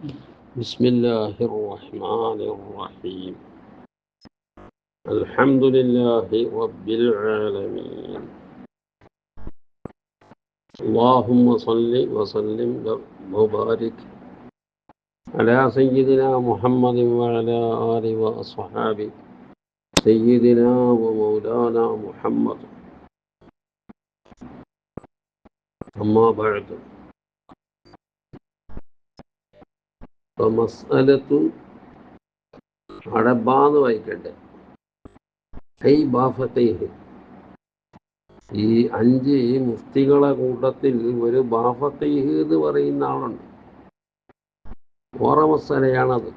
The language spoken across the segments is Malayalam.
بسم الله الرحمن الرحيم. الحمد لله رب العالمين. اللهم صل وسلم وبارك على سيدنا محمد وعلى آله وأصحابه سيدنا ومولانا محمد. أما بعد، فمسألة അടബാന്ന് വായിക്കട്ടെ. ഐ ബാഫത്തേഹ്, ഈ 5 മുഫ്തികളെ കൂട്ടത്തിൽ ഒരു ബാഫത്തേഹ് എന്ന് പറയുന്ന ആളുണ്ട്. ഓറ മസലയാണത്.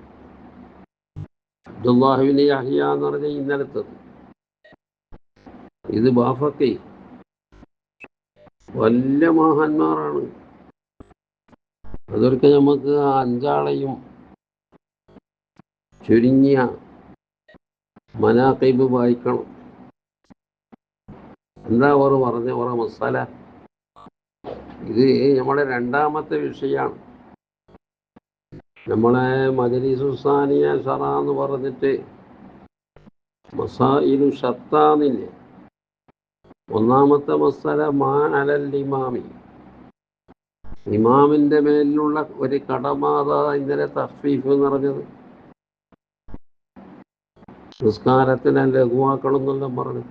അബ്ദുല്ലാഹിബ്നു യഹ്യ എന്ന് പറഞ്ഞ ഇന്നലത്തത്. ഇത് ബാഫത്തെ വലിയ മഹാന്മാരാണ്. അതൊക്കെ നമുക്ക് 5 ആളെയും ചുരുങ്ങിയ മനാഖിബ് വായിക്കണം. എന്താ ഓർ പറഞ്ഞ ഓറ മസാല? ഇത് നമ്മുടെ 2ാമത്തെ വിഷയമാണ്. നമ്മളെ മജ്‌ലിസുസ്സാനിയ ശറ എന്ന് പറഞ്ഞിട്ട് മസായിലു ഷത്താന്നില്ലേ. 1ാമത്തെ മസല മാ അലൽ ഇമാമി, ഇമാമിന്റെ മേലിലുള്ള ഒരു കടമാത ഇന്നലെ തഖ്ഫീഫ് എന്ന് പറഞ്ഞത്. നിസ്കാരത്തിനെ ലഘുവാക്കണം എന്നെല്ലാം പറഞ്ഞു.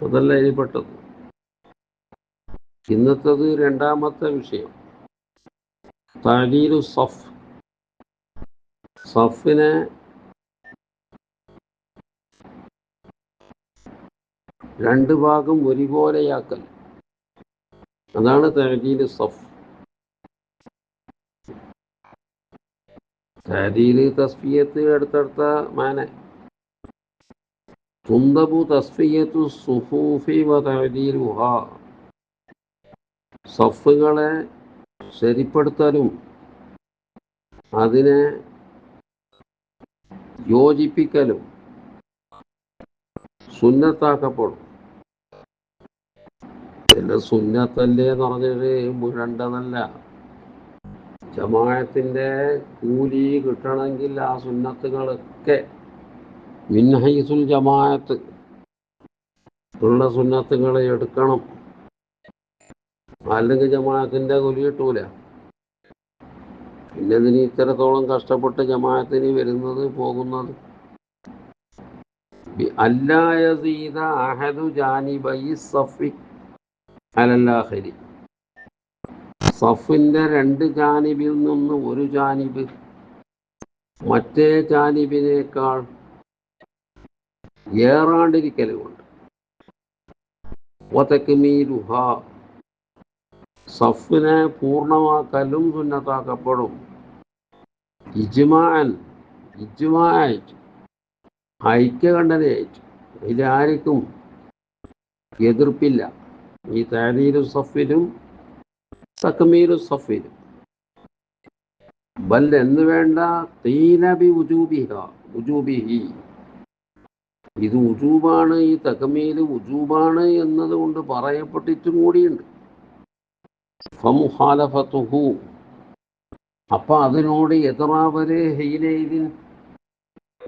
അതല്ല ഇതിൽപ്പെട്ടത്. ഇന്നത്തത് 2ാമത്തെ വിഷയം തഅദീലു സഫ്, സഫിനെ രണ്ട് ഭാഗം ഒരുപോലെയാക്കൽ. അതാണ് തഅദീലു സഫ്. തഅദീല് തസ്ഫിയത്ത് അടുത്തടുത്ത മാന. തുന്ദബു തസ്ഫിയത്തു സുഫൂഫി വ തഅദീലുഹാ, സഫുകളെ ശരിപ്പെടുത്തലും അതിനെ യോജിപ്പിക്കലും സുന്നത്താക്കപ്പെടും. ചില സുന്നത്തല്ലേ എന്ന് പറഞ്ഞത് മുരണ്ടതല്ല. ജമാഅത്തിന്റെ കൂലി കിട്ടണമെങ്കിൽ ആ സുന്നത്തുകളൊക്കെ മിൻഹൈസുൽ ജമാഅത്ത് ഉള്ള സുന്നത്തുകളെ എടുക്കണം. അല്ലെങ്കിൽ ജമാഅത്തിന്റെ കൂലി കിട്ടൂല. പിന്നെ ഇതിന് ഇത്രത്തോളം കഷ്ടപ്പെട്ട് ജമാഅത്തിന് വരുന്നത് പോകുന്നത്. അല്ലാ യസീദ അഹദു ജാനിബൈ സഫി അലല്ലാഖിരി, സഫിന്റെ 2 ജാനിബിൽ നിന്ന് ഒരു ജാനിബ് മറ്റേ ജാനിബിനേക്കാൾ ഏറാണ്ടിരിക്കലുമുണ്ട്. വതക്മീലുഹാ, സഫിനെ പൂർണ്ണമാക്കലും സുന്നത്താക്കപ്പെടും. ഇജ്മാആയിട്ട്, ഐക്യകണ്ഠനയായിട്ട്. ഇതിലാർക്കും എതിർപ്പില്ല. ഈ തഅദീലു സഫിലും തക്മീലു സഫിലും. ബൽ എന്ന് വേണ്ട, ഖീല ബി വുജൂബിഹി, ഇത് വുജൂബാണ്, ഈ തക്മീല് വുജൂബാണ് എന്നതുകൊണ്ട് പറയപ്പെട്ടിട്ടും കൂടിയുണ്ട്. ഫമുഖാലഫതുഹു, അപ്പൊ അതിനോട് എതിറാവല് ഹീനയിദിൻ,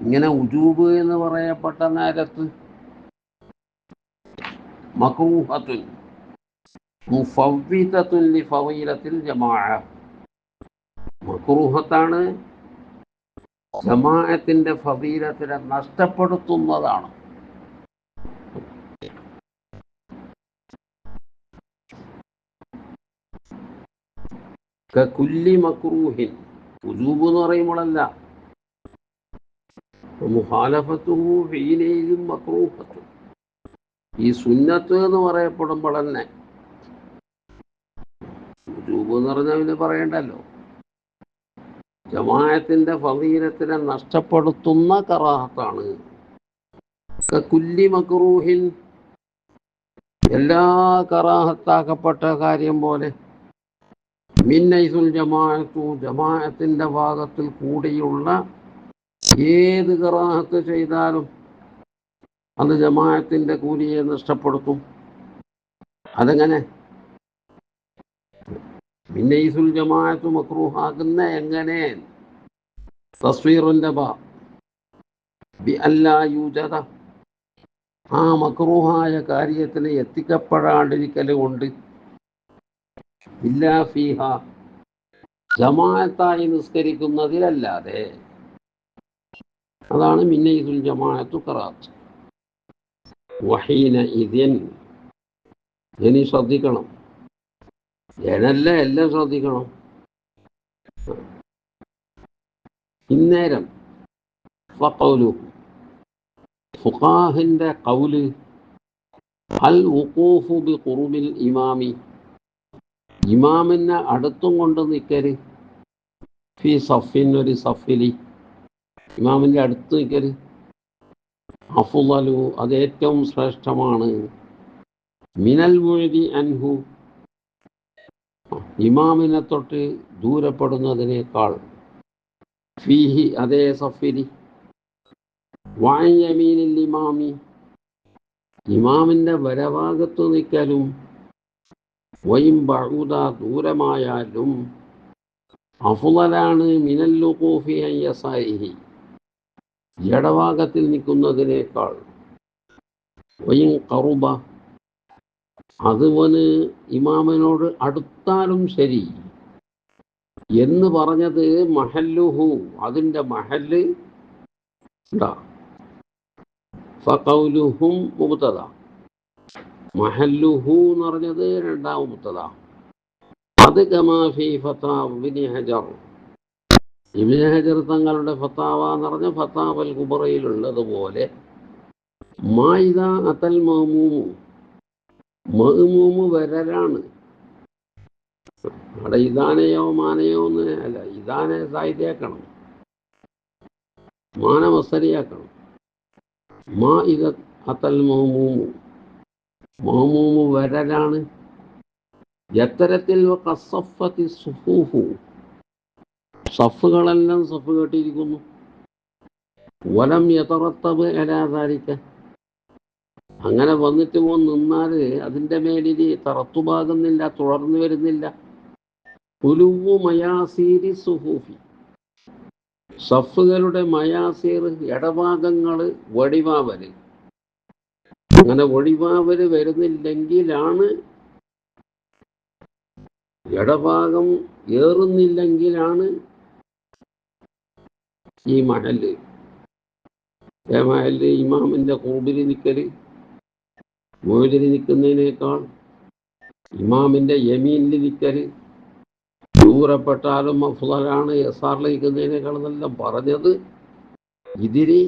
ഇങ്ങനെ വുജൂബ് എന്ന് പറയപ്പെട്ട നേരത്ത് മക്റൂഹത്തുൻ മുഫവ്വിദത്തുൻ ലിഫളീലത്തിൽ ജമാഅ, മക്റൂഹത്താണ്, ജമാഅത്തിന്റെ ഫളീലത്തിനെ നഷ്ടപ്പെടുത്തുന്നതാണ്. കുല്ലി മക്റൂഹിൻ, വുജൂബ് എന്ന് പറയുമ്പോഴല്ല, മുഖാലഫത്തുഹു ഹീനയിലും മക്റൂഹത്തു, ഈ സുന്നത്ത് എന്ന് പറയപ്പെടുമ്പോൾ തന്നെ. വുജൂബ് എന്ന് പറഞ്ഞാൽ പിന്നെ പറയണ്ടല്ലോ. ജമാഅത്തിന്റെ ഫളീലത്തിനെ നഷ്ടപ്പെടുത്തുന്ന കറാഹത്താണ്. കുല്ലി മക്റൂഹിൻ, എല്ലാ കറാഹത്താക്കപ്പെട്ട കാര്യം പോലെ. മിന്നൈസുൽ ജമാഅത്തു, ജമാഅത്തിന്റെ ഭാഗത്തിൽ കൂടിയുള്ള ഏത് കറാഹത്ത് ചെയ്താലും അത് ജമാഅത്തിന്റെ കൂലിയെ നഷ്ടപ്പെടുത്തും. അതെങ്ങനെ? മിന്നൈസുൽ ജമാഅത്ത് മക്രൂഹാകുന്ന എങ്ങനെ തസ്വീറിൻ്റെ ബി അല്ലാ യൂജദ ആ മക്രൂഹായ കാര്യത്തിന് എത്തിക്കപ്പെടാണ്ടിരിക്കൽ കൊണ്ട് ഇല്ലാ ഫീഹ ജമാഅത്തായി നിസ്കരിക്കുന്നതിലല്ലാതെ. അതാണ് മിന്നൈസുൽ ജമാഅത്തു ഖറാത്ത്. വഹീന ഇതിൻ ഇനി ശ്രദ്ധിക്കണം, ജനല്ല എല്ലാം ശ്രദ്ധിക്കണം. ഇന്നേരം ഫഖൗലു ഫുഖാഹിന്റെ ഖൗല് അൽ വുഖൂഫു ബി ഖുർബിൽ ഇമാമി ഇമാമിനെ അടുത്തും കൊണ്ട് നിൽക്കല് ഫി സഫിൻ ഒരു സഫിലി ഇമാമിൻ്റെ അടുത്ത് നിൽക്കല് അഫ്ളലു അത് ഏറ്റവും ശ്രേഷ്ഠമാണ് മിനൽ മുഅ്രി അൻഹു ഇമാമിനെ തൊട്ട് ദൂരപ്പെടുന്നതിനേക്കാൾ ഫീഹി അതേ സഫിലി വഅൻ യമീനിൽ ഇമാമി ഇമാമിൻ്റെ വലഭാഗത്ത് നിൽക്കലും വയും ബഅൂദ ദൂരമായാലും അഫ്ളലാണ് മിനൽ വുഖൂഫി അൻ യസാരിഹി ഇടഭാഗത്തിൽ നിൽക്കുന്നതിനേക്കാൾ വയും ഖറുബ അതുവന് ഇമാമിനോട് അടുത്താലും ശരി എന്ന് പറഞ്ഞത് മഹല്ലുഹു അതിൻ്റെ മഹല്ല് ഫഖൗലുഹും മുബ്തദ മഹല്ലുഹു എന്ന് പറഞ്ഞത് രണ്ടാം മുബ്തദ. അത് കമാ ഫീ ഫതാവ ഇബ്നു ഹജർ ഇബ്നു ഹജർ തങ്ങളുടെ ഫതാവ എന്ന് പറഞ്ഞ ഫതാവൽ കുബറയിലുള്ളതുപോലെ മായിദ അത്തൽ മഅ്മൂമു മഅ്മൂമ് വരലാണ്. അവിടെ ഇതാനയോ മാനയോ എന്ന് അല്ല, ഇതാനെ സായിതയാക്കണം, മാന മസ്തരിയാക്കണം. മാ ഇദ അത്തൽ മഅ്മൂമു മഅ്മൂമ് വരലാണ്. എത്തരത്തിൽ കസ്സഫത്തി സുഫൂഫു സഫുകളെല്ലാം സഫ് കെട്ടിയിരിക്കുന്നു. വലം യതറത്തബ് അലാ ദാലിക അങ്ങനെ വന്നിട്ട് നിന്നാൽ അതിൻ്റെ മേലിൽ തറത്തുപാകുന്നില്ല, തുടർന്നു വരുന്നില്ല. ഉലുവു മയാസീരി സുഹൂഫി സഫുകളുടെ മയാസീർ ഇടഭാഗങ്ങൾ വടിവാവല് അങ്ങനെ ഒഴിവാവല് വരുന്നില്ലെങ്കിലാണ് ഇടഭാഗം ഏറുന്നില്ലെങ്കിലാണ് ഈ മഹല് മഹല് ഇമാമിൻ്റെ ഖുർബിൽ നിൽക്കല് മുഅ്ദിൽ നിൽക്കുന്നതിനേക്കാൾ ഇമാമിൻ്റെ യമീനിൽ നിൽക്കല് ദൂരപ്പെട്ടാലും അഫ്ളലാണ് യസാറിൽ നിൽക്കുന്നതിനേക്കാൾ എന്നെല്ലാം പറഞ്ഞത് ഇതിന്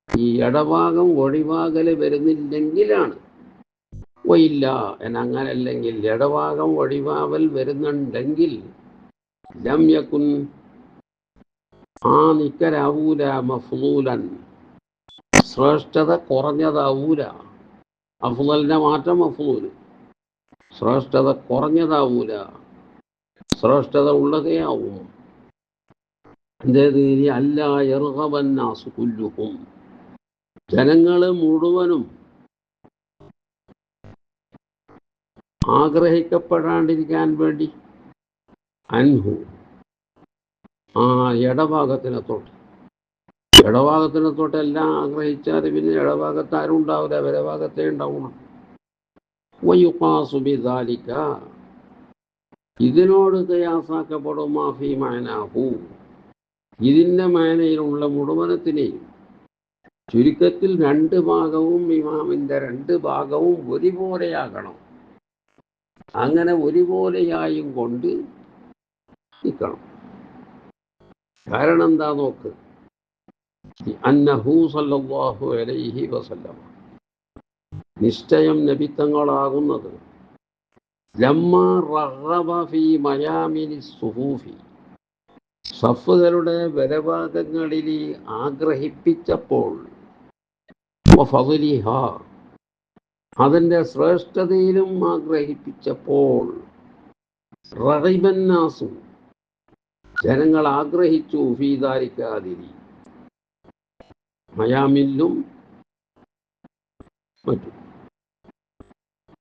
ഈ ഇടഭാഗം ഒഴിവാകല് വരുന്നില്ലെങ്കിലാണ്. ഇല്ല എന്നങ്ങനല്ലെങ്കിൽ ഇടഭാഗം ഒഴിവാവൽ വരുന്നുണ്ടെങ്കിൽ ലം യകുൻ ആ നിക്കലാവൂല മഫ്ളൂലൻ ശ്രേഷ്ഠത കുറഞ്ഞതാവൂല. അഫ്ളലിന്റെ മാറ്റം മഫ്ളൂൽ ശ്രേഷ്ഠത കുറഞ്ഞതാവൂല, ശ്രേഷ്ഠത ഉള്ളതേ ആവും. എന്തേത് അല്ല യർഗബന്നാസു കുല്ലുഹും ജനങ്ങൾ മുഴുവനും ആഗ്രഹിക്കപ്പെടാണ്ടിരിക്കാൻ വേണ്ടി അൻഹു ആ ഇടഭാഗത്തിനെ തൊട്ട് എല്ലാം ആഗ്രഹിച്ചാൽ പിന്നെ ഇടഭാഗത്ത് ആരും ഉണ്ടാവില്ല, വലഭാഗത്തേ ഉണ്ടാവണം. വയുഖാസു ബിദാലിക ഇതിനോട് ഖിയാസാക്കപ്പെടും മാഫി മഅനാഹു ഇതിൻ്റെ മാനയിലുള്ള മുഴുവനത്തിനെയും. ചുരുക്കത്തിൽ രണ്ട് ഭാഗവും ഇമാമിൻ്റെ രണ്ട് ഭാഗവും ഒരുപോലെയാകണം. അങ്ങനെ ഒരുപോലെയായും കൊണ്ട് നിൽക്കണം. കാരണം എന്താ നോക്ക്, അന്നഹു സല്ലല്ലാഹു അലൈഹി വസല്ലം നിശ്ചയം നബിത്തങ്ങളാകുന്നത് ലമ്മ റഗബ ഫീ മയാമിനി സുഹൂഫി സഫുകളുടെ വലഭാഗങ്ങളിൽ ആഗ്രഹിപ്പിച്ചപ്പോൾ വഫളിഹ അതിൻ്റെ ശ്രേഷ്ഠതയിലും ആഗ്രഹിപ്പിച്ചപ്പോൾ റഗിബന്നാസു ജനങ്ങൾ ആഗ്രഹിച്ചു ഫീദാലിക്കാതിരി മയാമിലും മറ്റും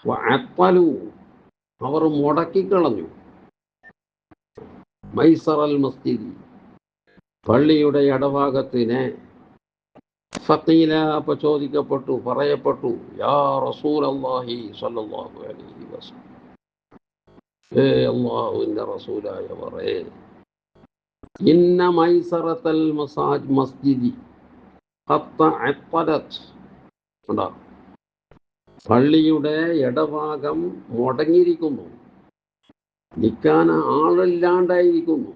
വഅത്തലു അവർ മുടക്കിക്കളഞ്ഞു മൈസറൽ മസ്ജിദി, പള്ളിയുടെ ഇടഭാഗത്തിനെ. ഫഖീല, അപ്പോൾ ചോദിക്കപ്പെട്ടു, പറയപ്പെട്ടു, യാ റസൂലല്ലാഹി സ്വല്ലല്ലാഹു അലൈഹി വസല്ലം, ഏ അല്ലാഹുവിൻ്റെ റസൂലായവരേ, ഇന്ന മൈസറത്തൽ മസ്ജിദി ഖത്ത അത്തലത്, ഉണ്ടോ, പള്ളിയുടെ ഇടഭാഗം മുടങ്ങിയിരിക്കുന്നു, നിൽക്കാൻ ആളില്ലാണ്ടായിരിക്കുന്നു.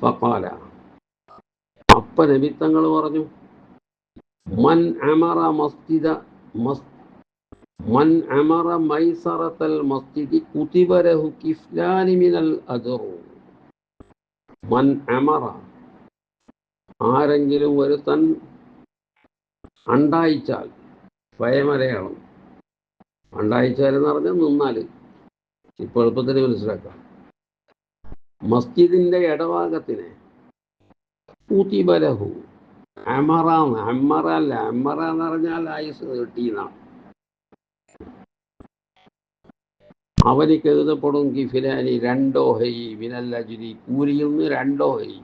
ഫഖാല, അപ്പ നബിത്തങ്ങൾ പറഞ്ഞു, മൻ അമറ മൻ അമറ മൈസറത്തൽ മസ്ജിദി കുതിബ ലഹു കിഫ്ലാനി മിനൽ അജ്ർ. മൻ അമറ, ആരെങ്കിലും ഒരുത്തൻ അണ്ടായിച്ചാൽ, സ്വയമലയാളം അണ്ടായിച്ചാൽ എന്ന് പറഞ്ഞാൽ നിന്നാൽ, ഇപ്പോൾ എളുപ്പത്തിന് മനസ്സിലാക്കാം, മസ്ജിദിൻ്റെ ഇടഭാഗത്തിനെ കുതിബ ലഹു, അമറാന്ന്, അമ്മറല്ല, അമ്മറ എന്ന് പറഞ്ഞാൽ ആയുസ് നീട്ടിയെന്നാണ്, അവനിക്ക് എഴുതപ്പെടും കിഫിലാനി, രണ്ടോഹരി, മിനല്ലജുരി, കൂലിയിൽ നിന്ന് രണ്ടോഹരി.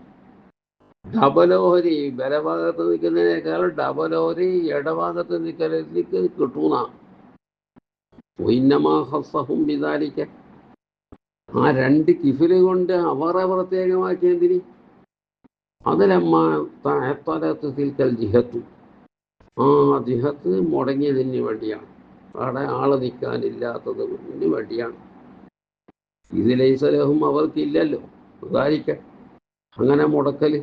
ഡബലോഹരി, ബലഭാഗത്ത് നിൽക്കുന്നതിനേക്കാൾ ഡബലോഹരി ഇടഭാഗത്ത് നിൽക്കലേക്ക് കിട്ടൂന്ന. ഉന്നമാഹസഹും വിതാലിക്ക, ആ രണ്ട് കിഫില് കൊണ്ട് അവരെ പ്രത്യേകമാക്കിയതിന്, അതിലമ്മ താഴത്തലത്ത് തിൽക്കൽ ജിഹത്ത്, ആ ജിഹത്ത് മുടങ്ങിയതിന് വേണ്ടിയാണ്, അവിടെ ആള് നിൽക്കാനില്ലാത്തതിന് വേണ്ടിയാണ്. ഇതിലൈസലഹും അവർക്കില്ലല്ലോ ഉദാരിക്ക അങ്ങനെ മുടക്കൽ.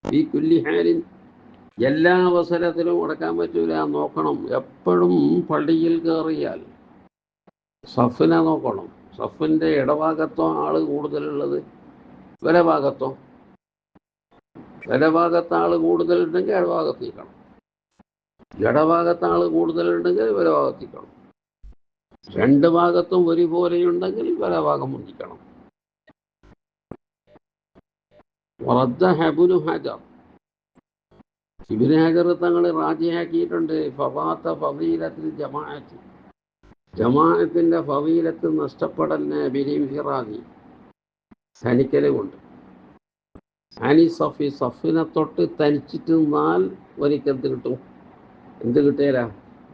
ഈ കുല്ലി ഹാലിൻ, എല്ലാ അവസരത്തിലും മുടക്കാൻ പറ്റൂല, നോക്കണം. എപ്പോഴും പള്ളിയിൽ കയറിയാൽ സഫിനെ നോക്കണം. സഫിൻ്റെ ഇടഭാഗത്തോ ആള് കൂടുതലുള്ളത്, വലഭാഗത്തോ, വലഭാഗത്ത് ആള് കൂടുതലുണ്ടെങ്കിൽ ഇടഭാഗത്ത് നിൽക്കണം, ഇടഭാഗത്ത് ആള് കൂടുതലുണ്ടെങ്കിൽ വലഭാഗത്ത് നിൽക്കണം, രണ്ട് ഭാഗത്തും ഒരുപോലെയുണ്ടെങ്കിൽ വലഭാഗം നിൽക്കണം. ഇബ്നു ഹജർ, ഇബ്നു ഹജർ തങ്ങൾ റാജിയാക്കിയിട്ടുണ്ട്, ഫവാത്ത ഫളീലത്തിൽ ജമാഅത്ത്, ജമാഅത്തിൻ്റെ ഫളീലത്ത് നഷ്ടപ്പെടലിനെ ബിലിൻഫിറാദി, തനിക്കൽ കൊണ്ട്, അനി സഫി, സഫിനെ തൊട്ട് തനിച്ചിട്ട് നിന്നാൽ ഒരിക്കൽ കിട്ടും, എന്ത് കിട്ടിയാല,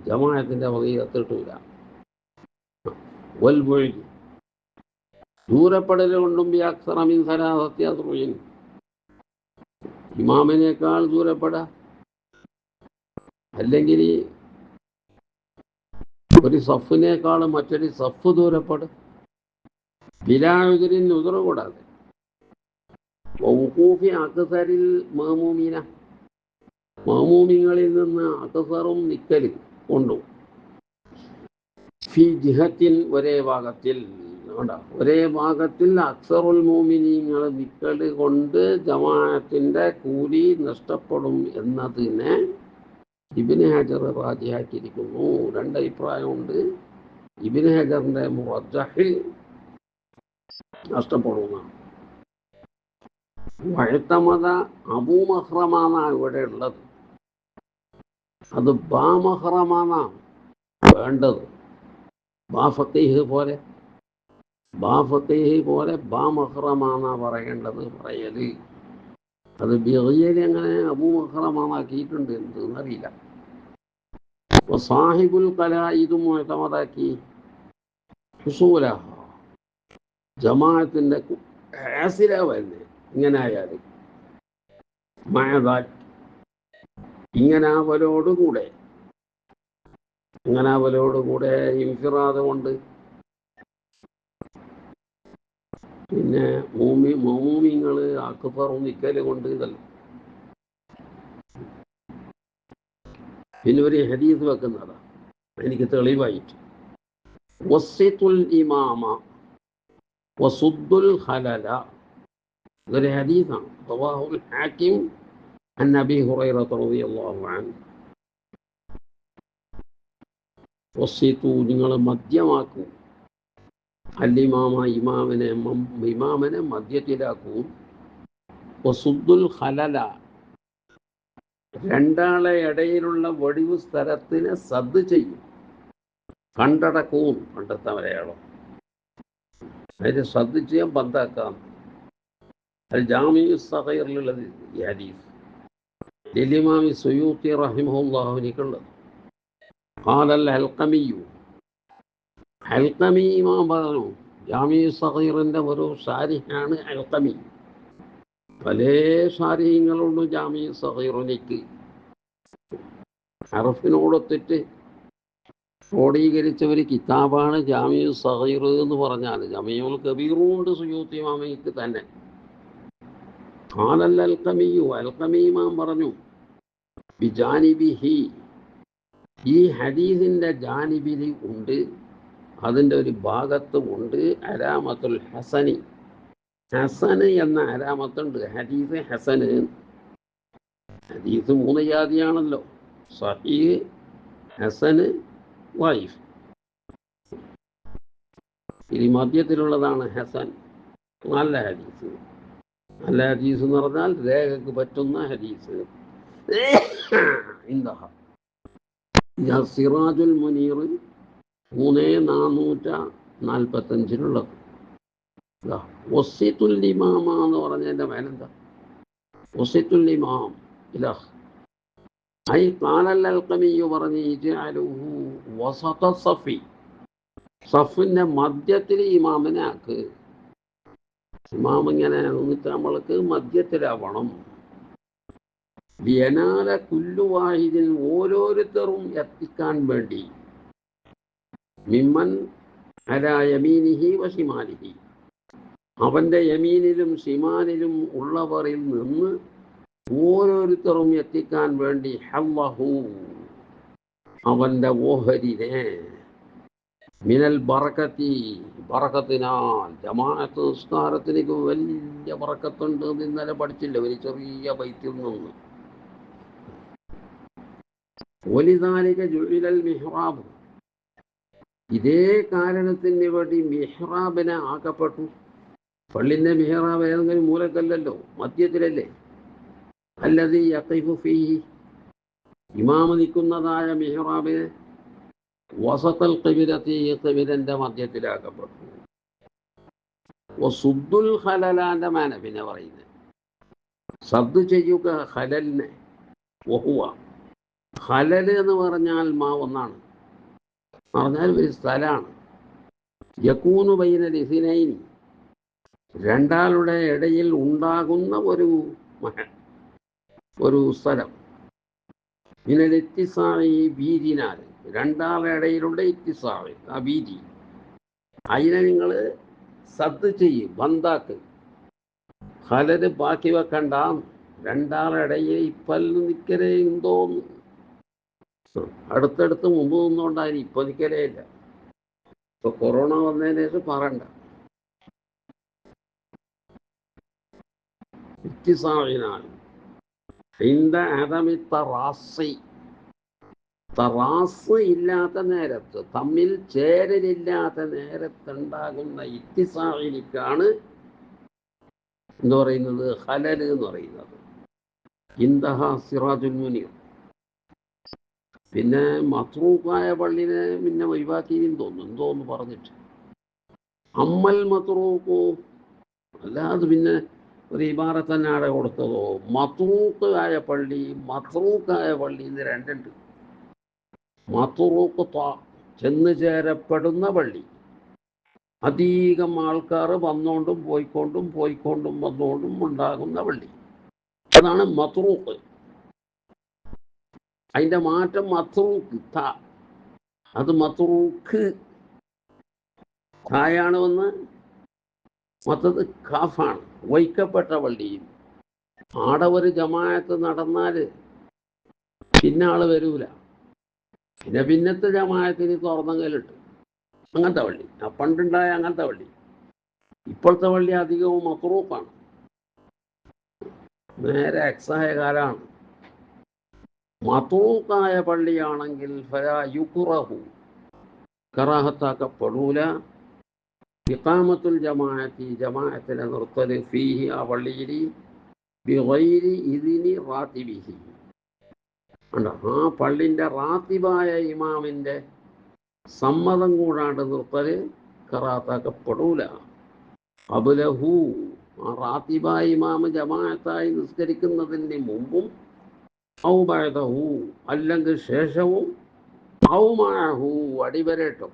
ജമാഅത്തിൻ്റെ ഫളീലത്ത് കിട്ടൂല. വൽ ബുഅദ്, ദൂരപ്പെടൽ കൊണ്ടും ബിഅക്സറ മിൻ സലാസത്തി അസ്റുഇൻ, ഇമാമിനേക്കാൾ ദൂരപ്പെടാം, അല്ലെങ്കിൽ ഒരു സഫിനേക്കാൾ മറ്റൊരു സഫ് ദൂരപ്പെടും, ബിലാഉദുരിൻ, ഉദറ് കൂടാതെ. വഖൂഫി അക്സറിൽ മഅമൂമീന, മഅമൂമിങ്ങളിൽ നിന്ന് അക്സറും നിക്കൽ കൊണ്ടും, ഫി ജിഹത്തിൻ, ഒരേ ഭാഗത്തിൽ, ഒരേ ഭാഗത്തിൽ അക്സറുൽ മുഅ്മിനീങ്ങൾ നിക്കൽ കൊണ്ട് ജമാഅത്തിൻ്റെ കൂലി നഷ്ടപ്പെടും എന്നതിനെ ഇബ്നു ഹജർ റാജിയാക്കിയിരിക്കുന്നു. രണ്ടഭിപ്രായമുണ്ട്. ഇബ്നു ഹജറിൻ്റെ മുറജ്ജഹ് നഷ്ടപ്പെടുന്നതാണ്. വഴുത്തമത അബൂ മഹ്റമാണ് ഇവിടെ ഉള്ളത്, അത് ബാ മഹ്റമാണ് വേണ്ടത്. ബാ ഫഖീഹ് പോലെ, ബാ ഫഖീഹ് പോലെ ബാ മഹ്റമാണ് പറയേണ്ടത്, പറയല്. അത് ബിഗിയൽ അങ്ങനെ അബൂ മഹ്റമാക്കിയിട്ടുണ്ട്, എന്തെന്നറിയില്ല. സാഹിബുൽ കലായിദ് മുഅ്തമദാക്കി ഹുസൂല, ജമാഅത്തിൻ്റെ ഹാസില വരുന്നത് ഇങ്ങനെ ആയാൽ, മഅദാൽ, ഇങ്ങനാവലോടുകൂടെ, ഇങ്ങനാവലോടുകൂടെ ഇൻഫിറാദ് കൊണ്ട്, പിന്നെ മൗമൂമിങ്ങൾ അക്ബറും നിക്കൽ കൊണ്ട്, ഇതല്ല. പിന്നെ ഒരു ഹദീസ് വെക്കുന്നതാണ് എനിക്ക് തെളിവായിട്ട്, വസ്സിത്തുൽ ഇമാമ വസുദ്ദുൽ ഖലല, ഇതൊരു ഹദീസാണ്. റവാഹുൽ ഹാക്കിം അൻ അബീ ഹുറൈറ റളിയല്ലാഹു അൻഹു. വസ്സിത്തു, നിങ്ങൾ മധ്യമാക്കും, അല്ലിമാമ, ഇമാമനെ മധ്യത്തിലാക്കും, വസുദ്ദുൽ ഖലല, രണ്ടാളെ ഇടയിലുള്ള ഒഴിവ് സ്ഥലത്തിന് സദ് ചെയ്യും, കണ്ടടക്കവും, കണ്ടെത്താൻ മലയാളം, അതിന് സദ് ചെയ്യാൻ ബന്ധാക്കാം. അൽ ജാമിഉ സഗീറിലുള്ളത് ഈ ഹദീസ് ലിലിമാമി സുയൂത്തി റഹിമഹുല്ലാഹുവിനിക്കുള്ളത്. ഖാലൽ ഹൽഖമിയു, ഹൽഖമി ഇമാം പറഞ്ഞു, ജാമിഉ സഗീറിൻ്റെ ഒരു ഷാരിഹാണ് ഹൽഖമി. പല ഷാരിഹ്യങ്ങളുണ്ട് ജാമിഉ സഗീറിനിക്ക്. ഹറഫിനോടൊത്തിട്ട് ക്രോഡീകരിച്ച ഒരു കിതാബാണ് ജാമിഉ സഗീർ എന്ന് പറഞ്ഞാൽ. ജാമിഉൽ കബീറും ഉണ്ട് സുയൂത്തി ഇമാമിക്ക് തന്നെ. ഖാലൽ ഹൽഖമിയു, ഹൽഖമി ഇമാം പറഞ്ഞു, ബിജാനിബിഹി, ഈ ഹദീസിൻ്റെ ജാനിബിൽ ഉണ്ട്, അതിൻ്റെ ഒരു ഭാഗത്ത് ഉണ്ട് അലാമത്തുൽ ഹസനി, ഹസന് എന്ന അലാമത്തുണ്ട്. ഹദീസ് ഹസന്, ഹദീസ് 3 ജാതിയാണല്ലോ, സഹീഹ്, ഹസന്, വൈഫ്. ഇനി മധ്യത്തിലുള്ളതാണ് ഹസൻ, നല്ല ഹദീസ്. നല്ല ഹദീസ് എന്ന് പറഞ്ഞാൽ രേഖക്ക് പറ്റുന്ന ഹദീസ്. സിറാജുൽ മുനീർ 3445 വസിത്തുൽ ഇമാമ എന്ന് പറഞ്ഞതിൻ്റെ മേലെന്താ വസിത്തുൽ ഇമാം ഇലാ ഐ ഖാലൽ ഹൽഖമിയു പറഞ്ഞു, ഇജ്അലുഹു വസത സഫി, സഫിൻ്റെ മധ്യത്തിൽ ഇമാമിനെ ആക്ക്. ഇമാം ഇങ്ങനെ നിന്നിട്ട് നമ്മൾക്ക് മധ്യത്തിലാവണം. ലിയനാല കുല്ലു വാഹിദിൻ, ഓരോരുത്തരും എത്തിക്കാൻ വേണ്ടി, മിമ്മൻ അലാ യമീനിഹി വശിമാലിഹി, അവൻ്റെ യമീനിലും ഷിമാലിലും ഉള്ളവരിൽ നിന്ന് ഓരോരുത്തരും എത്തിക്കാൻ വേണ്ടി, ഹല്ലഹു, അവൻ്റെ ഓഹരിനെ, മിനൽ ബറക്കത്തി, ബറക്കത്തിനാൽ. ജമാഅത്ത് നിസ്കാരത്തിലേക്ക് വലിയ ബറക്കത്തുണ്ട് എന്ന് ഇന്നലെ പഠിച്ചില്ല, ഒരു ചെറിയ ബൈത്തിൽ നിന്ന്. വലിദാലിക ജുഇലൽ മിഹ്റാബ്, ഇതേ കാരണത്തിന് വേണ്ടി മിഹ്റാബിനെ ആക്കപ്പെട്ടു. പള്ളിൻ്റെ മിഹ്റാബ് ഏതെങ്കിലും മൂലക്കല്ലല്ലോ, മധ്യത്തിലല്ലേ. അല്ലദീ യഖിഫു ഫീഹി, ഇമാമ നിൽക്കുന്നതായ മിഹ്റാബിനെ വസത്തൽ ഖിബിലത്തി, ഖിബിലൻ്റെ മധ്യത്തിലാക്കപ്പെട്ടു. വസുദ്ദുൽ ഖലലാൻ്റെ മാന പിന്നെ പറയുന്നത്, സദ്ദ് ചെയ്യുക ഖലലിനെ. വഹുവ, ഖലൽ എന്ന് പറഞ്ഞാൽ ഒന്നാണ്, പറഞ്ഞാൽ ഒരു സ്ഥലമാണ്. യകൂനു ബൈനൽ ഇസ്നൈനി, രണ്ടാളുടെ ഇടയിൽ ഉണ്ടാകുന്ന ഒരു സ്ഥലം. മിനൽ ഇത്തിസാഇ, വീതിനാൽ, രണ്ടാളുടെ ഇടയിലുള്ള ഇത്തിസാഇ, ആ വീതി. അതിനെ നിങ്ങൾ സദ്ദ് ചെയ്യും, ബന്ധാക്ക്. ഖലൽ ബാക്കി വെക്കണ്ട, രണ്ടാളുടെ ഇടയിൽ ഇപ്പല് നിൽക്കലേ എന്തോന്ന്. അടുത്തടുത്ത് മുമ്പ് നിന്നുകൊണ്ടായി, ഇപ്പൊ നിൽക്കലേ ഇല്ല. ഇപ്പൊ കൊറോണ വന്നതിന് ശേഷം പറയണ്ട. ഇത്തിസാഇനാൽ ഇന്ദ അദമി തറാസി, തറാസ് ഇല്ലാത്ത നേരത്ത്, തമ്മിൽ ചേരലില്ലാത്ത നേരത്തുണ്ടാകുന്ന ഇത്തിസാഇനിക്കാണ് എന്ന് പറയുന്നത് ഖലൽ എന്ന് പറയുന്നത്. ഇന്ദഹ സിറാജുൽ മുനീർ. പിന്നെ മത്രൂക്കായ പള്ളിനെ പിന്നെ ഒഴിവാക്കിയെന്ന് തോന്നുന്നു, എന്തോന്ന് പറഞ്ഞിട്ട്. അമ്മൽ മത്രൂക്കു, അല്ലാതെ പിന്നെ ഒരു ഇബാറത്തന്നെ ആടെ കൊടുത്തതോ. മത്രൂക്ക് ആയ പള്ളി, മത്രൂക്കായ പള്ളി എന്ന് രണ്ടുണ്ട്. മത്രൂക്ക് ചെന്ന് ചേരപ്പെടുന്ന പള്ളി, അധികം ആൾക്കാർ വന്നുകൊണ്ടും പോയിക്കൊണ്ടും വന്നുകൊണ്ടും ഉണ്ടാകുന്ന പള്ളി, അതാണ് മത്രൂക്ക്. അതിൻ്റെ മാറ്റം മത്രൂക്ക്, അത് മത്രൂക്ക് തായാണ് വന്ന്, മറ്റത് കാഫാണ്, വയ്ക്കപ്പെട്ട പള്ളിയും. ആടെ ഒരു ജമാഅത്ത് നടന്നാൽ പിന്നെ ആള് വരൂല, പിന്നത്തെ ജമാഅത്തിന് തുറന്നെങ്കിലിട്ട്. അങ്ങനത്തെ പള്ളി, പണ്ടുണ്ടായ അങ്ങനത്തെ പള്ളി. ഇപ്പോഴത്തെ പള്ളി അധികവും മത്രൂക്കാണ്, നേരെ എക്സായ കാലാണ്. മത്രൂക്കായ പള്ളിയാണെങ്കിൽ ഫലാ യുക്റഹു, കറാഹത്താക്കപ്പെടൂല. ഇഖാമത്തുൽ ജമാഅത്തി, ജമാഅത്തിനെ നിർത്തൽ, ഫീഹി, ആ പള്ളിയിൽ, ബിഗൈരി ഇദ്നി റാത്തിബിഹി, ആ പള്ളിൻ്റെ റാത്തിബായ ഇമാമിൻ്റെ സമ്മതം കൂടാണ്ട് നിർത്തൽ കറാഹത്താക്കപ്പെടൂല. ഖബ്ലഹു, റാത്തിബായി ഇമാമ് ജമാഅത്തായി നിസ്കരിക്കുന്നതിന് മുമ്പും ഔ ബഅദഹു അല്ലെങ്കിൽ ശേഷവും ഔ മഅഹു അടിവരട്ടും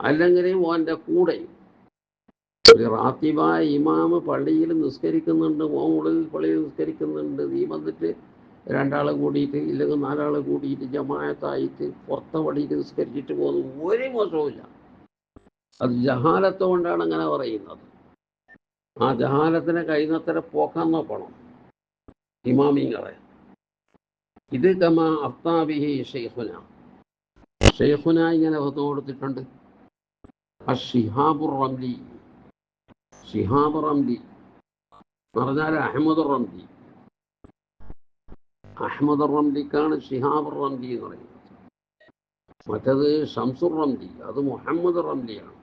അല്ലെങ്കിൽ ഓൻ്റെ കൂടെയും. ഒരു റാത്തിബായ ഇമാമ് പള്ളിയിൽ നിസ്കരിക്കുന്നുണ്ട്, ഓമുള്ളിൽ പള്ളിയിൽ നിസ്കരിക്കുന്നുണ്ട്, നീ വന്നിട്ട് രണ്ടാൾ കൂടിയിട്ട് ഇല്ലെങ്കിൽ നാലാൾ കൂടിയിട്ട് ജമാഅത്തായിട്ട് പുറത്തെ പള്ളിയിൽ നിസ്കരിച്ചിട്ട് പോകുന്നു, ഒരു മോശവുമില്ല. അത് ജഹാലത്ത് കൊണ്ടാണ് അങ്ങനെ പറയുന്നത്. ആ ജഹാലത്തിനെ കഴിയുന്നത്ര പോക്കാൻ നോക്കണം ഇമാമിങ്ങളെ. ഇത് കമാ അഫ്താബിഹി ഷെയ്ഖുന ഇങ്ങനെ ഫത്വ കൊടുത്തിട്ടുണ്ട്. ഷിഹാബുർ റംലി, ഷിഹാബ് റംലി എന്ന് പറഞ്ഞാൽ അഹമ്മദ് റംലി. അഹമ്മദ് റംലിക്കാണ് ഷിഹാബ് റംലി എന്ന് പറയുന്നത്. മറ്റത് ഷംസുർ റംലി, അത് മുഹമ്മദ് റംലിയാണ്.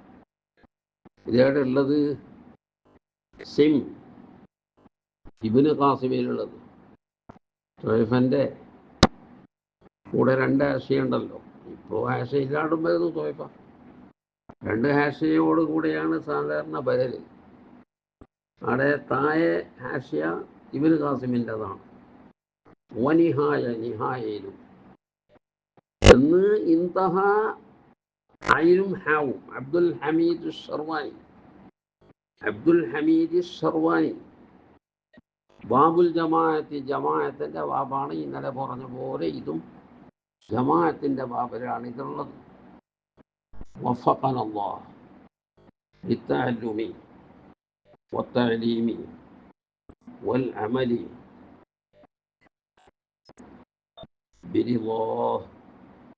ഇതേടെ ഉള്ളത് സിം ഇബ്നു ഖാസിമിലുള്ളത്. തൊയ്ഫൻ്റെ കൂടെ രണ്ട് ഹാഷയുണ്ടല്ലോ. ഇപ്പോൾ ഹാഷ ഇല്ലാണ്ടുമ്പോഴൊന്നും തൊയ്ഫ രണ്ട് ഹാഷയോട് കൂടെയാണ് സാധാരണ ബരല്. അവിടെ താഴെ ഹാഷ്യ ഇബ്നു ഖാസിമിൻ്റെതാണ്. വനിഹായ, നിഹായയിലും എന്ന് ഇൻതഹ ഐനും ഹാവും അബ്ദുൽ ഹമീദ് ഷർവാനി. അബ്ദുൽ ഹമീദ് ഷർവാനി ബാബുൽ ജമാഅത്ത്, ജമാഅത്തിൻ്റെ ബാബാണ്. ഇന്നലെ പറഞ്ഞ പോലെ ഇതും ജമാഅത്തിൻ്റെ ബാബിലാണ് ഇതുള്ളത്. വഫഖന അല്ലാഹ് ലിത്തഅല്ലുമി വത്തഅലീമി വൽ അമലി ബിരിളാഹ്.